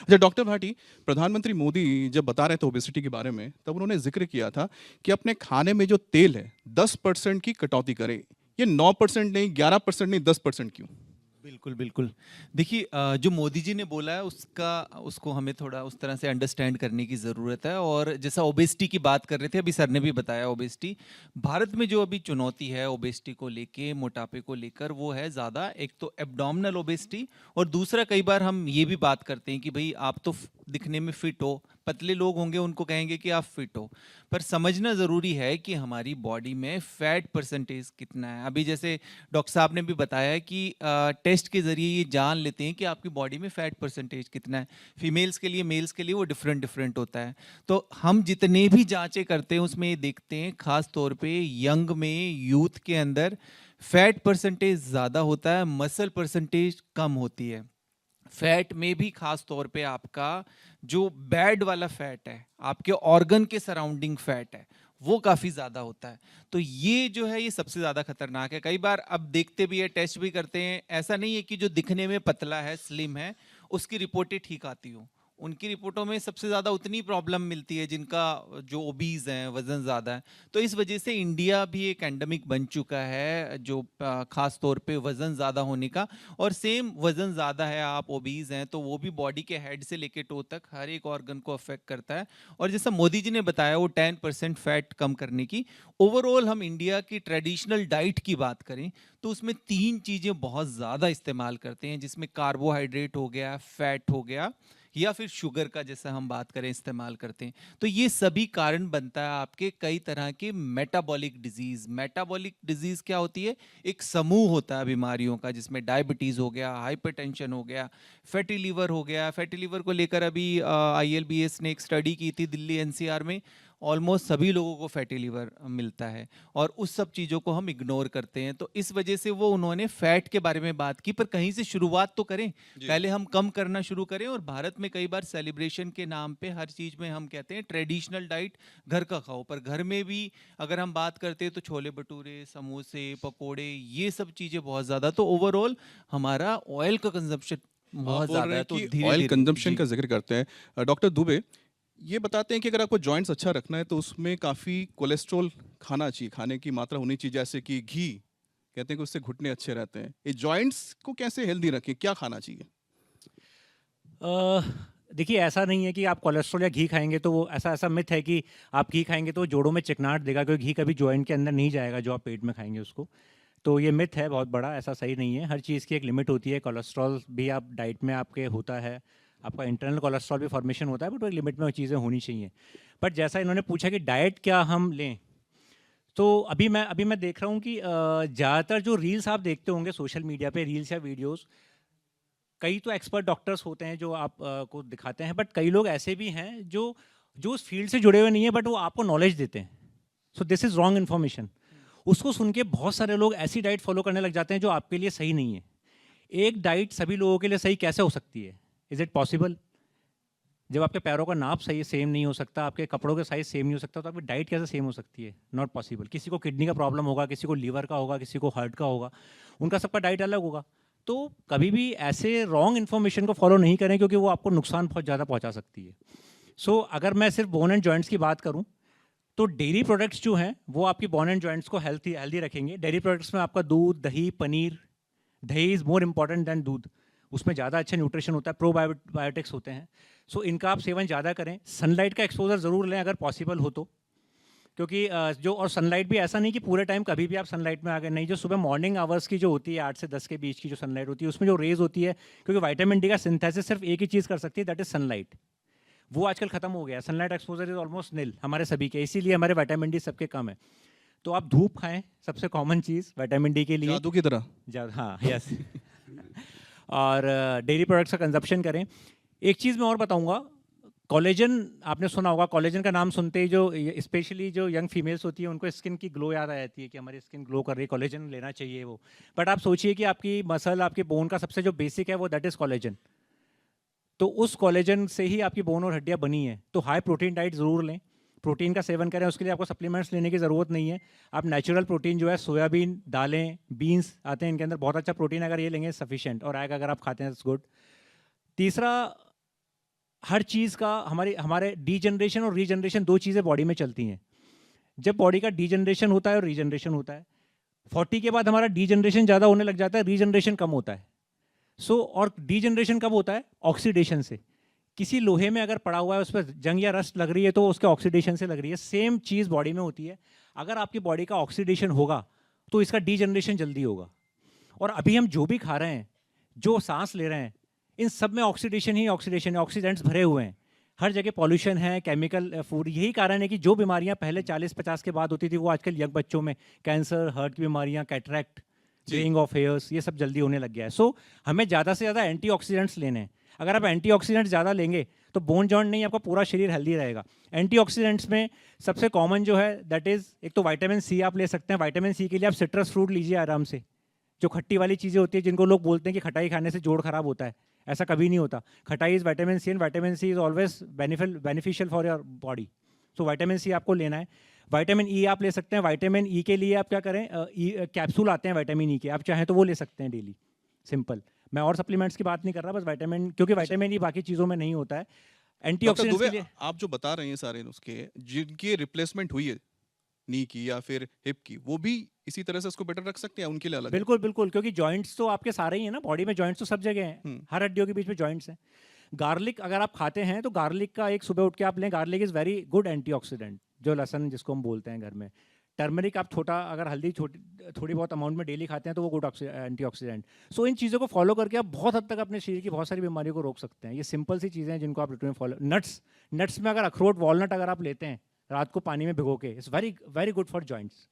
अच्छा डॉक्टर भाटी, प्रधानमंत्री मोदी जब बता रहे थे ओबेसिटी के बारे में, तब उन्होंने ज़िक्र किया था कि अपने खाने में जो तेल है, 10% की कटौती करें। ये 9% नहीं, 11% नहीं, 10% क्यों? बिल्कुल, बिल्कुल। देखिए जो मोदी जी ने बोला है उसको हमें थोड़ा उस तरह से अंडरस्टैंड करने की ज़रूरत है। और जैसा ओबेसिटी की बात कर रहे थे, अभी सर ने भी बताया ओबेसिटी, भारत में जो अभी चुनौती है ओबेसिटी को लेके, मोटापे को लेकर, वो है ज़्यादा एक तो एब्डोमिनल ओबेसिटी, और दूसरा कई बार हम ये भी बात करते हैं कि भई आप तो दिखने में फिट हो, पतले लोग होंगे उनको कहेंगे कि आप फिट हो, पर समझना ज़रूरी है कि हमारी बॉडी में फैट परसेंटेज कितना है। अभी जैसे डॉक्टर साहब ने भी बताया है कि टेस्ट के ज़रिए ये जान लेते हैं कि आपकी बॉडी में फैट परसेंटेज कितना है। फीमेल्स के लिए, मेल्स के लिए वो डिफरेंट डिफरेंट होता है। तो हम जितने भी जांचें करते हैं उसमें ये देखते हैं, खास तौर पे यंग में, यूथ के अंदर फैट परसेंटेज ज़्यादा होता है, मसल परसेंटेज कम होती है। फैट में भी खास तौर पे आपका जो बैड वाला फैट है, आपके ऑर्गन के सराउंडिंग फैट है, वो काफी ज्यादा होता है। तो ये जो है ये सबसे ज्यादा खतरनाक है। कई बार अब देखते भी है, टेस्ट भी करते हैं, ऐसा नहीं है कि जो दिखने में पतला है, स्लिम है, उसकी रिपोर्टें ठीक आती हो। उनकी रिपोर्टों में सबसे ज्यादा उतनी प्रॉब्लम मिलती है जिनका जो ओबीज है, वजन ज्यादा है। तो इस वजह से इंडिया भी एक एंडेमिक बन चुका है, जो खास तौर पे वजन ज्यादा होने का। और सेम वजन ज़्यादा है, आप ओबीज हैं, तो वो भी बॉडी के हेड से लेके टो तक हर एक ऑर्गन को अफेक्ट करता है। और जैसा मोदी जी ने बताया वो 10% फैट कम करने की, ओवरऑल हम इंडिया की ट्रेडिशनल डाइट की बात करें तो उसमें 3 चीज़ें बहुत ज़्यादा इस्तेमाल करते हैं, जिसमें कार्बोहाइड्रेट हो गया, फैट हो गया, या फिर शुगर का जैसा हम बात करें इस्तेमाल करते हैं। तो ये सभी कारण बनता है आपके कई तरह के मेटाबॉलिक डिजीज। मेटाबॉलिक डिजीज क्या होती है? एक समूह होता है बीमारियों का, जिसमें डायबिटीज हो गया, हाइपरटेंशन हो गया, फैटी लीवर हो गया। फैटी लीवर को लेकर अभी आईएलबीएस ने एक स्टडी की थी दिल्ली एनसीआर में, ऑलमोस्ट सभी लोगों को फैटी लीवर मिलता है, और उस सब चीज़ों को हम इग्नोर करते हैं। तो इस वजह से वो उन्होंने फैट के बारे में बात की, पर कहीं से शुरुआत तो करें, जी। पहले हम कम करना शुरू करें। और भारत में कई बार सेलिब्रेशन के नाम पे हर चीज़ में हम कहते हैं ट्रेडिशनल डाइट घर का खाओ, पर घर में भी अगर हम बात करते हैं तो छोले भटूरे, समोसे, पकोड़े, ये सब चीज़ें बहुत ज़्यादा। तो ओवरऑल हमारा ऑयल का कंजप्शन आप बहुत बोल ज़्यादा रहे है, हैं तो कि धीरे ऑयल धीरे कंजम्पशन जी। का ज़िक्र करते हैं। डॉक्टर दुबे, ये बताते हैं कि अगर आपको जॉइंट्स अच्छा रखना है तो उसमें काफ़ी कोलेस्ट्रॉल खाना चाहिए, खाने की मात्रा होनी चाहिए, जैसे कि घी, कहते हैं कि उससे घुटने अच्छे रहते हैं। ये जॉइंट्स को कैसे हेल्दी रखें, क्या खाना चाहिए? अ, देखिए ऐसा नहीं है कि आप कोलेस्ट्रॉल या घी खाएँगे तो वो ऐसा ऐसा मिथ है कि आप घी खाएँगे तो जोड़ों में चिकनाहट देगा, क्योंकि घी कभी जॉइंट के अंदर नहीं जाएगा जो आप पेट में खाएँगे उसको। तो ये मिथ है बहुत बड़ा, ऐसा सही नहीं है। हर चीज़ की एक लिमिट होती है। कोलेस्ट्रॉल भी आप डाइट में आपके होता है, आपका इंटरनल कोलेस्ट्रॉल भी फॉर्मेशन होता है, बट वो एक लिमिट में वो चीज़ें होनी चाहिए। बट जैसा इन्होंने पूछा कि डाइट क्या हम लें, तो अभी मैं देख रहा हूँ कि ज़्यादातर जो रील्स आप देखते होंगे सोशल मीडिया पे, रील्स या वीडियोज़, कई तो एक्सपर्ट डॉक्टर्स होते हैं जो आप को दिखाते हैं, बट कई लोग ऐसे भी हैं जो जो उस फील्ड से जुड़े हुए नहीं है, बट वो आपको नॉलेज देते हैं। So this is wrong information. उसको सुन के बहुत सारे लोग ऐसी डाइट फॉलो करने लग जाते हैं जो आपके लिए सही नहीं है। एक डाइट सभी लोगों के लिए सही कैसे हो सकती है? Is it possible? जब आपके पैरों का नाप सही सेम नहीं हो सकता, आपके कपड़ों का साइज़ सेम नहीं हो सकता, तो आपकी डाइट कैसे सेम हो सकती है? Not possible. किसी को किडनी का प्रॉब्लम होगा, किसी को लीवर का होगा, किसी को हार्ट का होगा, उनका सबका डाइट अलग होगा। तो कभी भी ऐसे रॉन्ग इन्फॉर्मेशन को फॉलो नहीं करें, क्योंकि वो आपको नुकसान बहुत ज़्यादा पहुंचा सकती है। सो अगर मैं सिर्फ बोन एंड जॉइंट्स की बात करूं, तो डेयरी प्रोडक्ट्स जो हैं वो आपकी बोन एंड जॉइंट्स को हेल्थी हेल्दी रखेंगे। डेयरी प्रोडक्ट्स में आपका दूध, दही, पनीर, दही इज़ मोर इम्पॉर्टेंट दैन दूध। उसमें ज़्यादा अच्छा न्यूट्रिशन होता है, प्रोबायोटिक्स होते हैं। सो इनका आप सेवन ज़्यादा करें। सनलाइट का एक्सपोजर ज़रूर लें अगर पॉसिबल हो तो, क्योंकि जो और सनलाइट भी ऐसा नहीं कि पूरे टाइम कभी भी आप सनलाइट में आ गए, नहीं। जो सुबह मॉर्निंग आवर्स की जो होती है 8 से 10 के बीच की जो सनलाइट होती है, उसमें जो रेज होती है, क्योंकि विटामिन डी का सिंथेसिस सिर्फ एक ही चीज़ कर सकती है, दैट इज सनलाइट। वो आजकल खत्म हो गया है। Sunlight exposure is almost nil हमारे सभी के, इसीलिए हमारे विटामिन डी सबके कम है। तो आप धूप खाएं, सबसे कॉमन चीज़ विटामिन डी के लिए। जादू की तरह। हाँ, यस। और डेयरी प्रोडक्ट्स का कंजप्शन करें। एक चीज़ मैं और बताऊंगा, कोलेजन आपने सुना होगा। कोलेजन का नाम सुनते ही जो स्पेशली जो यंग फीमेल्स होती है उनको स्किन की ग्लो याद आ जाती है कि हमारी स्किन ग्लो कर रही है, कोलेजन लेना चाहिए वो। बट आप सोचिए कि आपकी मसल, आपकी बोन का सबसे जो बेसिक है वो दैट इज़ कोलेजन। तो उस कोलेजन से ही आपकी बोन और हड्डियाँ बनी है। तो हाई प्रोटीन डाइट ज़रूर लें, प्रोटीन का सेवन करें। उसके लिए आपको सप्लीमेंट्स लेने की ज़रूरत नहीं है। आप नेचुरल प्रोटीन जो है, सोयाबीन, दालें, बीन्स आते हैं, इनके अंदर बहुत अच्छा प्रोटीन, अगर ये लेंगे सफिशिएंट, और आएगा अगर आप खाते हैं इट्स गुड। तीसरा, हर चीज़ का हमारे डीजनरेशन और रीजनरेशन, दो चीज़ें बॉडी में चलती हैं। जब बॉडी का डीजनरेशन होता है और रीजनरेशन होता है, 40 के बाद हमारा डीजनरेशन ज़्यादा होने लग जाता है, रीजनरेशन कम होता है। और डीजनरेशन कब होता है? ऑक्सीडेशन से। किसी लोहे में अगर पड़ा हुआ है, उस पर जंग या रस्ट लग रही है, तो उसके ऑक्सीडेशन से लग रही है। सेम चीज़ बॉडी में होती है। अगर आपकी बॉडी का ऑक्सीडेशन होगा तो इसका डीजनरेशन जल्दी होगा। और अभी हम जो भी खा रहे हैं, जो सांस ले रहे हैं, इन सब में ऑक्सीडेशन ही ऑक्सीडेशन है, ऑक्सीडेंट्स भरे हुए हैं। हर जगह पॉल्यूशन है, केमिकल फूड। यही कारण है कि जो बीमारियां पहले 40-50 के बाद होती थी, वो आजकल यंग बच्चों में कैंसर, हार्ट की बीमारियां, कैटरैक्ट, ग्रेइंग ऑफ हेयर्स, ये सब जल्दी होने लग गया है। हमें ज़्यादा से ज़्यादा एंटीऑक्सीडेंट्स लेने हैं। अगर आप एंटीऑक्सीडेंट्स ज़्यादा लेंगे तो बोन जॉइंट नहीं, आपका पूरा शरीर हेल्दी रहेगा। एंटीऑक्सीडेंट्स में सबसे कॉमन जो है दैट इज़, एक तो विटामिन सी आप ले सकते हैं। विटामिन सी के लिए आप सिट्रस फ्रूट लीजिए आराम से। जो खट्टी वाली चीज़ें होती है, जिनको लोग बोलते हैं कि खटाई खाने से जोड़ खराब होता है, ऐसा कभी नहीं होता। खटाई is vitamin C, and vitamin C is always beneficial for your body. Vitamin C आपको लेना है। विटामिन ई आप ले सकते हैं। विटामिन ई के लिए आप क्या करें, कैप्सूल आते हैं विटामिन ई के, आप चाहें तो वो ले सकते हैं डेली, सिंपल। मैं और सप्लीमेंट्स की बात नहीं कर रहा, बस विटामिन, क्योंकि विटामिन ई बाकी चीज़ों में नहीं होता है। डॉक्टर एंटीऑक्सीडेंट्स दुबे, के लिए आप जो बता रहे हैं सारे नुस्खे, जिनकी रिप्लेसमेंट हुई है नी की या फिर हिप की, वो भी इसी तरह से उसको बेटर रख सकते हैं, उनके लिए अलग है? बिल्कुल बिल्कुल, क्योंकि जॉइंट्स तो आपके सारे ही हैं ना, बॉडी में जॉइंट्स तो सब जगह हैं, हम्म, हर हड्डियों के बीच में जॉइंट्स हैं। गार्लिक अगर आप खाते हैं तो गार्लिक का एक सुबह उठ के आप लें, garlic is very good antioxidant. जो लहसन जिसको हम बोलते हैं घर में, टर्मरिक आप छोटा, अगर हल्दी थोड़ी बहुत अमाउंट में डेली खाते हैं तो वो गुड एंटीऑक्सीडेंट। इन चीज़ों को फॉलो करके आप बहुत हद तक अपने शरीर की बहुत सारी बीमारियों को रोक सकते हैं। ये सिंपल सी चीज़ें हैं जिनको आप रूटीन में फॉलो। नट्स में अगर अखरोट, वॉलनट अगर आप लेते हैं रात को पानी में भिगो के, it's very very good for joints.